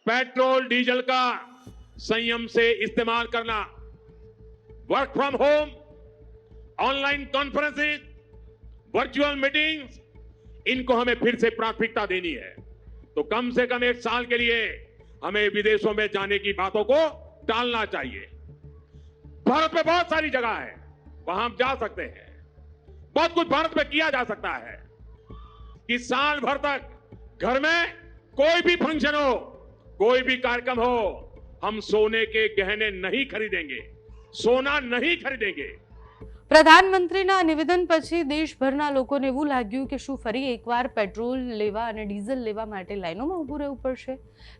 Petrol diesel का संयम से इस्तेमाल करना, work from home, online conferences, virtual meetings, इनको हमें फिर से प्राथमिकता देनी है। तो कम से कम 1 साल के लिए हमें विदेशों में जाने की बातों को टालना चाहिए। भारत में बहुत सारी जगह है, वहां हम जा सकते हैं। बहुत कुछ भारत में किया जा सकता है कि साल भर तक घर में कोई भी फंक्शन हो, कोई भी कार्यक्रम हो, हम सोने के गहने नहीं खरीदेंगे, सोना नहीं खरीदेंगे। પ્રધાનમંત્રીના નિવેદન પછી દેશભરના લોકોને એવું લાગ્યું કે શું ફરી એકવાર પેટ્રોલ લેવા અને ડીઝલ લેવા માટે લાઈનોમાં ઊભું રહેવું પડશે?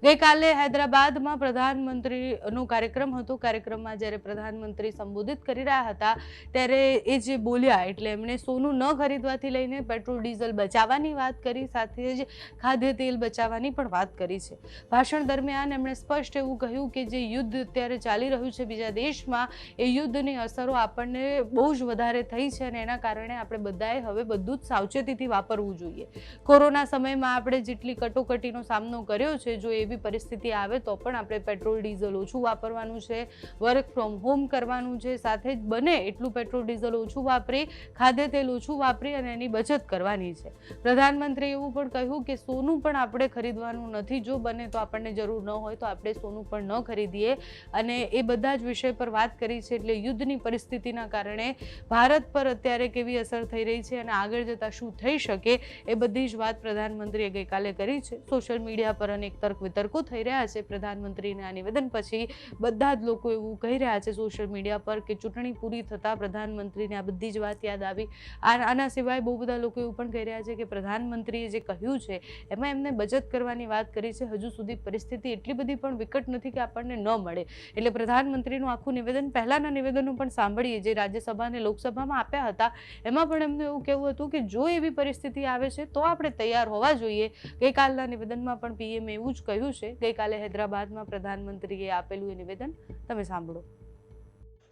ગઈકાલે હૈદરાબાદમાં પ્રધાનમંત્રીનો કાર્યક્રમ હતો. કાર્યક્રમમાં જ્યારે પ્રધાનમંત્રી સંબોધિત કરી રહ્યા હતા ત્યારે એ જે બોલ્યા એટલે એમણે સોનું ન ખરીદવાથી લઈને પેટ્રોલ ડીઝલ બચાવવાની વાત કરી, સાથે જ ખાદ્ય તેલ બચાવવાની પણ વાત કરી છે. ભાષણ દરમિયાન એમણે સ્પષ્ટ એવું કહ્યું કે જે યુદ્ધ અત્યારે ચાલી રહ્યું છે બીજા દેશમાં, એ યુદ્ધની અસરો આપણને બહુ વધારે થઈ છે અને એના કારણે આપણે બધાએ હવે બધું જ સાવચેતીથી વાપરવું જોઈએ. કોરોના સમયમાં આપણે જેટલી કટોકટીનો સામનો કર્યો છે, જો એવી પરિસ્થિતિ આવે તો પણ આપણે પેટ્રોલ ડીઝલ ઓછું વાપરવાનું છે, વર્ક ફ્રોમ હોમ કરવાનું છે, સાથે જ બને એટલું પેટ્રોલ ડીઝલ ઓછું વાપરી, ખાદ્ય તેલ ઓછું વાપરી અને એની બચત કરવાની છે. પ્રધાનમંત્રીએ એવું પણ કહ્યું કે સોનું પણ આપણે ખરીદવાનું નથી, જો બને તો આપણને જરૂર ન હોય તો આપણે સોનું પણ ન ખરીદીએ, અને એ બધા જ વિષય પર વાત કરી છે. એટલે યુદ્ધની પરિસ્થિતિના કારણે ભારત પર અત્યારે કેવી અસર થઈ રહી છે અને આગળ જતા શું થઈ શકે એ બધી જ વાત પ્રધાનમંત્રીએ ગઈકાલે કરી છે. સોશિયલ મીડિયા પર અનેક તર્ક વિતર્કો થઈ રહ્યા છે. પ્રધાનમંત્રીના નિવેદન પછી બધા જ લોકો એવું કહી રહ્યા છે સોશિયલ મીડિયા પર કે ચૂંટણી પૂરી થતાં પ્રધાનમંત્રીને આ બધી જ વાત યાદ આવી. આના સિવાય બહુ બધા લોકો એવું પણ કહી રહ્યા છે કે પ્રધાનમંત્રીએ જે કહ્યું છે એમાં એમને બચત કરવાની વાત કરી છે. હજુ સુધી પરિસ્થિતિ એટલી બધી પણ વિકટ નથી કે આપણને ન મળે. એટલે પ્રધાનમંત્રીનું આખું નિવેદન, પહેલાના નિવેદનો પણ સાંભળીએ જે રાજ્યસભાને લોકસભામાં આપ્યા હતા, એમાં પણ એમનું એવું કહેવું હતું કે જો એવી પરિસ્થિતિ આવે છે તો આપણે તૈયાર હોવા જોઈએ. ગઈકાલના નિવેદનમાં પણ પીએમએ એવું જ કહ્યું છે. ગઈકાલે હૈદરાબાદમાં પ્રધાનમંત્રીએ આપેલું એ નિવેદન તમે સાંભળો.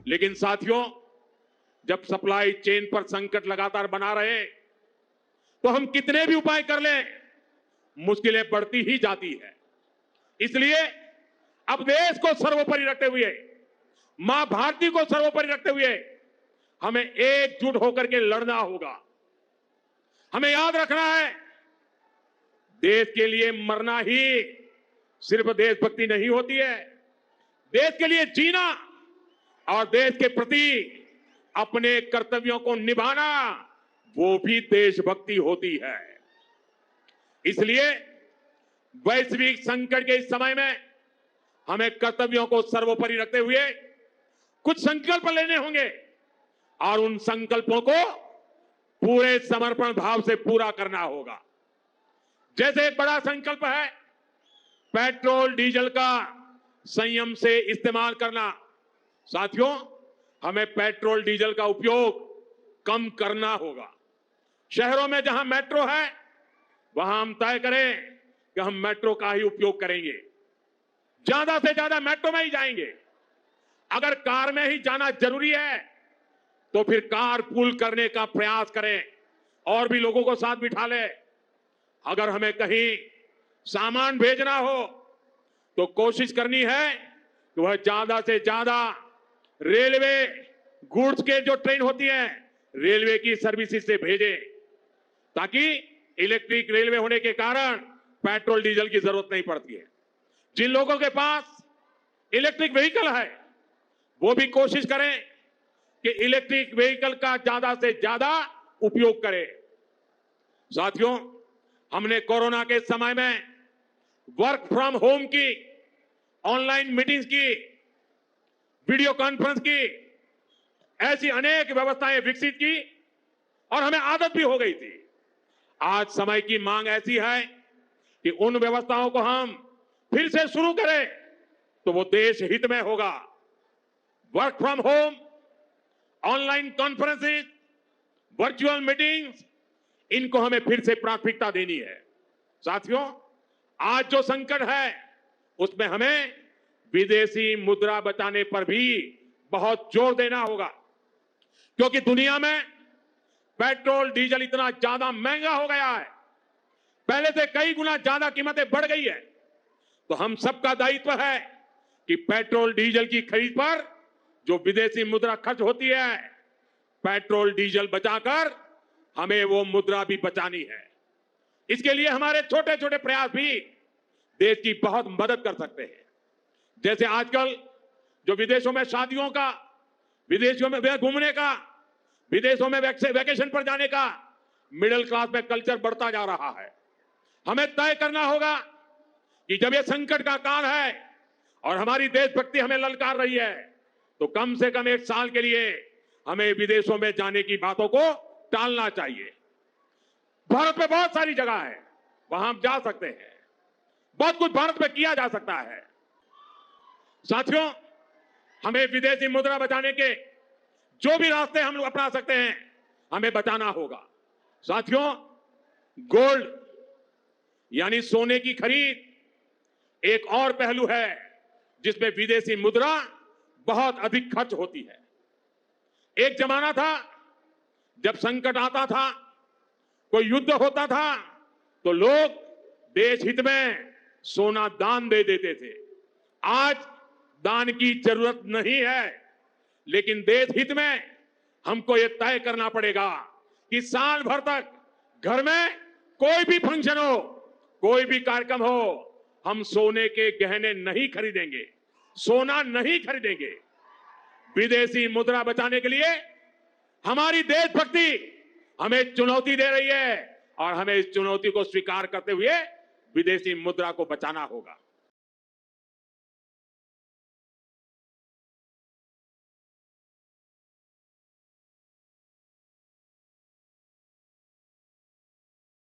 लेकिन साथियों, जब सप्लाई चेन पर संकट लगातार बना रहे तो हम कितने भी उपाय कर लें, मुश्किलें बढ़ती ही जाती है। इसलिए अब देश को सर्वोपरि रखते हुए, मां भारती को सर्वोपरि रखते हुए हमें एकजुट होकर के लड़ना होगा। हमें याद रखना है, देश के लिए मरना ही सिर्फ देशभक्ति नहीं होती है, देश के लिए जीना और देश के प्रति अपने कर्तव्यों को निभाना, वो भी देशभक्ति होती है। इसलिए वैश्विक संकट के इस समय में हमें कर्तव्यों को सर्वोपरि रखते हुए कुछ संकल्प लेने होंगे और उन संकल्पों को पूरे समर्पण भाव से पूरा करना होगा। जैसे एक बड़ा संकल्प है पेट्रोल डीजल का संयम से इस्तेमाल करना। साथियों, हमें पेट्रोल डीजल का उपयोग कम करना होगा। शहरों में जहां मेट्रो है वहां हम तय करें कि हम मेट्रो का ही उपयोग करेंगे, ज्यादा से ज्यादा मेट्रो में ही जाएंगे। अगर कार में ही जाना जरूरी है तो फिर कार पूल करने का प्रयास करें और भी लोगों को साथ बिठा ले। अगर हमें कहीं सामान भेजना हो तो कोशिश करनी है कि वह ज्यादा से ज्यादा रेलवे गुड्स के जो ट्रेन होती है रेलवे की सर्विसेज से भेजे, ताकि इलेक्ट्रिक रेलवे होने के कारण पेट्रोल डीजल की जरूरत नहीं पड़ती है। जिन लोगों के पास इलेक्ट्रिक व्हीकल है वो भी कोशिश करें कि इलेक्ट्रिक व्हीकल का ज्यादा से ज्यादा उपयोग करें। साथियों, हमने कोरोना के समय में वर्क फ्रॉम होम की, ऑनलाइन मीटिंग्स की, वीडियो कॉन्फ्रेंस की, ऐसी अनेक व्यवस्थाएं विकसित की और हमें आदत भी हो गई थी। आज समय की मांग ऐसी है कि उन व्यवस्थाओं को हम फिर से शुरू करें तो वो देश हित में होगा। Work from home, online conferences, virtual meetings, इनको हमें फिर से प्राथमिकता देनी है। साथियों, आज जो संकट है उसमें हमें विदेशी मुद्रा बचाने पर भी बहुत जोर देना होगा, क्योंकि दुनिया में पेट्रोल डीजल इतना ज्यादा महंगा हो गया है, पहले से कई गुना ज्यादा कीमतें बढ़ गई है। तो हम सबका दायित्व है कि पेट्रोल डीजल की खरीद पर जो विदेशी मुद्रा खर्च होती है, पेट्रोल डीजल बचाकर हमें वो मुद्रा भी बचानी है। इसके लिए हमारे छोटे छोटे प्रयास भी देश की बहुत मदद कर सकते हैं। जैसे आजकल जो विदेशों में शादियों का, विदेशों में घूमने का, विदेशों में वैकेशन पर जाने का मिडिल क्लास में कल्चर बढ़ता जा रहा है। हमें तय करना होगा कि जब ये संकट का काल है और हमारी देशभक्ति हमें ललकार रही है, तो कम से कम 1 साल के लिए हमें विदेशों में जाने की बातों को टालना चाहिए। भारत में बहुत सारी जगह है, वहां हम जा सकते हैं। बहुत कुछ भारत में किया जा सकता है। साथियों, हमें विदेशी मुद्रा बचाने के जो भी रास्ते हम लोग अपना सकते हैं, हमें बचाना होगा। साथियों, गोल्ड यानी सोने की खरीद एक और पहलू है जिसमें विदेशी मुद्रा बहुत अधिक खर्च होती है। एक जमाना था जब संकट आता था, कोई युद्ध होता था, तो लोग देश हित में सोना दान दे देते थे। आज दान की जरूरत नहीं है, लेकिन देश हित में हमको यह तय करना पड़ेगा कि साल भर तक घर में कोई भी फंक्शन हो, कोई भी कार्यक्रम हो, हम सोने के गहने नहीं खरीदेंगे, सोना नहीं खरीदेंगे। विदेशी मुद्रा बचाने के लिए हमारी देशभक्ति हमें चुनौती दे रही है और हमें इस चुनौती को स्वीकार करते हुए विदेशी मुद्रा को बचाना होगा।